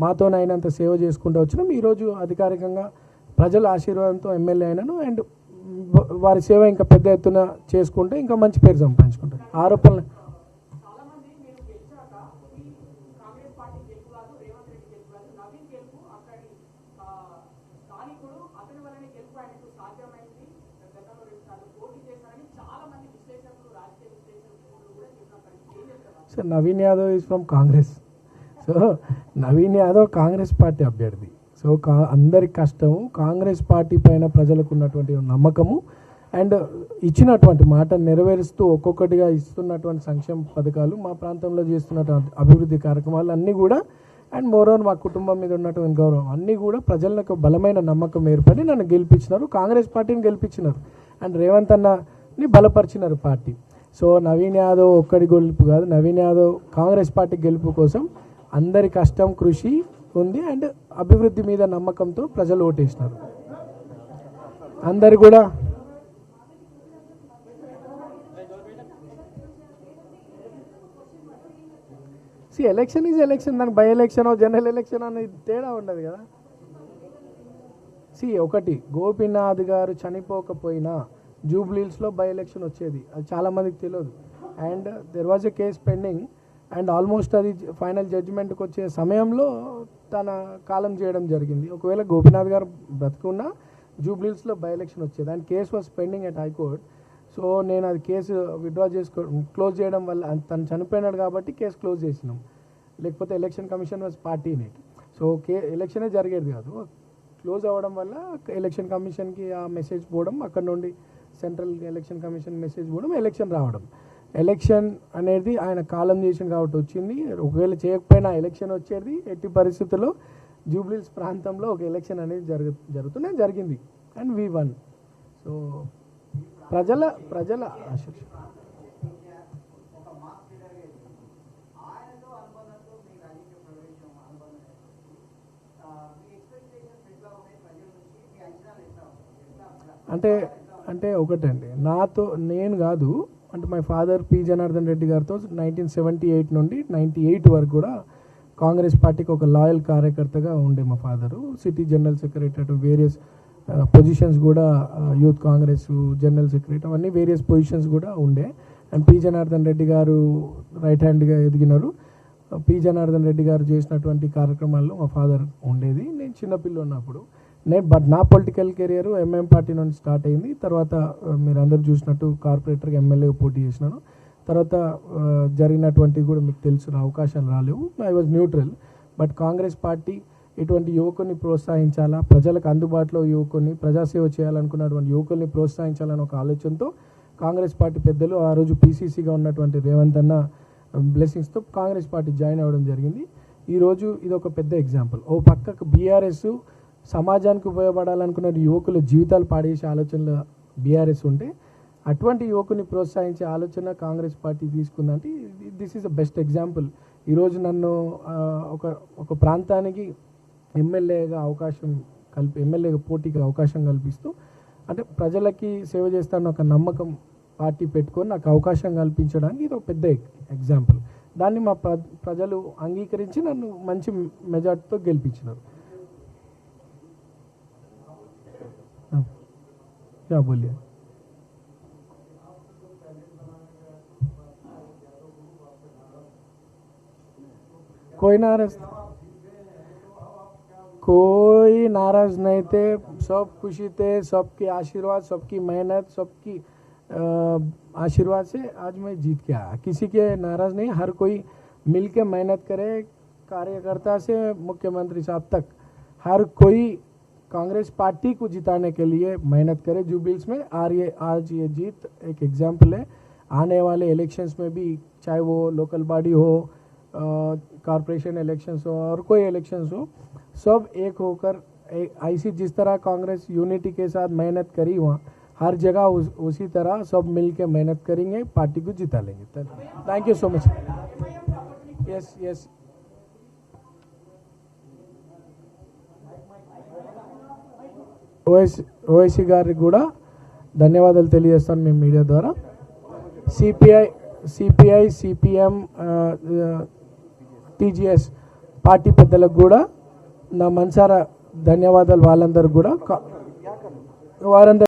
మాతోనైనంత సేవ చేసుకుంటూ వచ్చినాం. ఈరోజు అధికారికంగా ప్రజల ఆశీర్వాదంతో ఎమ్మెల్యే అయినాను. అండ్ వారి సేవ ఇంకా పెద్ద ఎత్తున చేసుకుంటే ఇంకా మంచి పేరు సంపాదించుకుంటారు. ఆరోపణలు sir, Naveen Yadav is from Congress. So Naveen Yadav Congress party అభ్యర్థి. సో అందరి కష్టము, కాంగ్రెస్ పార్టీ పైన ప్రజలకు ఉన్నటువంటి నమ్మకము అండ్ ఇచ్చినటువంటి మాట నెరవేరుస్తూ ఒక్కొక్కటిగా ఇస్తున్నటువంటి సంక్షేమ పథకాలు, మా ప్రాంతంలో చేస్తున్నటువంటి అభివృద్ధి కార్యక్రమాలు అన్నీ కూడా అండ్ మోరోవర్ మా కుటుంబం మీద ఉన్నటువంటి గౌరవం అన్నీ కూడా ప్రజలకు బలమైన నమ్మకం ఏర్పడి నన్ను గెలిపించినారు, కాంగ్రెస్ పార్టీని గెలిపించినారు అండ్ రేవంత్ అన్నని బలపరిచినారు పార్టీ. సో నవీన్ యాదవ్ ఒక్కడి గెలుపు కాదు, నవీన్ యాదవ్ కాంగ్రెస్ పార్టీ గెలుపు కోసం అందరి కష్టం, కృషి ఉంది అండ్ అభివృద్ధి మీద నమ్మకంతో ప్రజలు ఓటేసినారు. అందరు కూడా ఎలక్షన్ ఈజ్ ఎలక్షన్, దానికి బై ఎలక్షన్ జనరల్ ఎలక్షన్ అనేది తేడా ఉండదు కదా. ఒకటి, గోపీనాథ్ గారు చనిపోకపోయినా జూబ్లీహిల్స్లో బై ఎలక్షన్ వచ్చేది, అది చాలామందికి తెలియదు. And there was a case pending and almost అది ఫైనల్ జడ్జిమెంట్కి వచ్చే సమయంలో తన కాలం చేయడం జరిగింది. ఒకవేళ గోపీనాథ్ గారు బ్రతుకున్నా జూబ్లీహిల్స్లో బై ఎలక్షన్ వచ్చేది and case was pending at high court. So నేను అది కేసు విత్డ్రా క్లోజ్ చేయడం వల్ల తను చనిపోయినాడు కాబట్టి కేసు క్లోజ్ చేసినాం, లేకపోతే election commission was party in. So ఎలక్షనే జరిగేది కాదు. క్లోజ్ అవ్వడం వల్ల ఎలక్షన్ కమిషన్కి ఆ మెసేజ్ పోవడం, అక్కడ నుండి సెంట్రల్ ఎలక్షన్ కమిషన్ మెసేజ్ పోవడం, ఎలక్షన్ రావడం. ఎలక్షన్ అనేది ఆయన కాలం చేసింది కాబట్టి వచ్చింది. ఒకవేళ చేయకపోయినా ఎలక్షన్ వచ్చేది. ఎట్టి పరిస్థితుల్లో జూబ్లీహిల్స్ ప్రాంతంలో ఒక ఎలక్షన్ అనేది జరుగుతూనే జరిగింది అండ్ వి వన్. సో ప్రజల ఆశ. అంటే ఒకటండి, నేను కాదు, అంటే my father P Janardhan Reddy గారితో 1978 నుండి 98 వరకు కూడా కాంగ్రెస్ పార్టీకి ఒక లాయల్ కార్యకర్తగా ఉండే మా father. City general secretary, various positions కూడా, యూత్ కాంగ్రెస్ జనరల్ సెక్రటరీ, అవన్నీ వేరియస్ పొజిషన్స్ కూడా ఉండే. అండ్ పి జనార్దన్ రెడ్డి గారు రైట్ హ్యాండ్గా ఎదిగినారు. పి జనార్దన్ రెడ్డి గారు చేసినటువంటి కార్యక్రమాల్లో మా ఫాదర్ ఉండేది. నేను చిన్నపిల్ల ఉన్నప్పుడు బట్ నా పొలిటికల్ కెరియర్ ఎంఎం పార్టీ నుండి స్టార్ట్ అయింది. తర్వాత మీరు అందరూ చూసినట్టు కార్పొరేటర్గా ఎమ్మెల్యేగా పోటీ చేసినాను. తర్వాత జరిగినటువంటివి కూడా మీకు తెలుసు, అవకాశాలు రాలేవు. I was neutral. But Congress party ఇటువంటి యువకుని ప్రోత్సహించాలా, ప్రజలకు అందుబాటులో యువకుని, ప్రజాసేవ చేయాలనుకున్నటువంటి యువకుల్ని ప్రోత్సహించాలని ఒక ఆలోచనతో కాంగ్రెస్ పార్టీ పెద్దలు, ఆ రోజు పీసీసీగా ఉన్నటువంటి రేవంత్ అన్న బ్లెస్సింగ్స్తో కాంగ్రెస్ పార్టీ జాయిన్ అవ్వడం జరిగింది. ఈరోజు ఇది ఒక పెద్ద ఎగ్జాంపుల్. ఓ పక్కకు బీఆర్ఎస్ సమాజానికి ఉపయోగపడాలనుకున్న యువకుల జీవితాలు పాడేసే ఆలోచనలో బీఆర్ఎస్ ఉంటే, అటువంటి యువకుని ప్రోత్సహించే ఆలోచన కాంగ్రెస్ పార్టీ తీసుకుందంటే this is the best example. ఈరోజు నన్ను ఒక ప్రాంతానికి ఎమ్మెల్యేగా పోటీకి అవకాశం కల్పిస్తూ, అంటే ప్రజలకి సేవ చేస్తాను ఒక నమ్మకం పార్టీ పెట్టుకొని నాకు అవకాశం కల్పించడానికి ఇది ఒక పెద్ద ఎగ్జాంపుల్. దాన్ని మా ప్రజలు అంగీకరించి నన్ను మంచి మెజార్టీతో గెలిపించినారు. क्या बोलिए? कोई नाराज नहीं थे, सब खुशी थे, सबके आशीर्वाद, सबकी मेहनत, सबकी आशीर्वाद से आज मैं जीत के आया. किसी के नाराज नहीं, हर कोई मिल के मेहनत करे, कार्यकर्ता से मुख्यमंत्री साहब तक हर कोई कांग्रेस पार्टी को जिताने के लिए मेहनत करे जुब्लीहिल्स में. आज ये जीत एक एग्जाम्पल है. आने वाले इलेक्शंस में भी, चाहे वो लोकल बॉडी हो, कॉरपोरेशन इलेक्शंस हो और कोई इलेक्शंस हो, सब एक होकर ऐसी जिस तरह कांग्रेस यूनिटी के साथ मेहनत करी वहाँ हर जगह उसी तरह सब मिल के मेहनत करेंगे, पार्टी को जिता लेंगे. Thank you so much. Yes Owaisi గారికి కూడా ధన్యవాదాలు తెలియజేస్తాను మీ మీడియా ద్వారా. సిపిఐ, సిపిఎం, టీజీఎస్ పార్టీ పెద్దలకు కూడా నా మనసారా ధన్యవాదాలు. వాళ్ళందరూ కూడా వారందరూ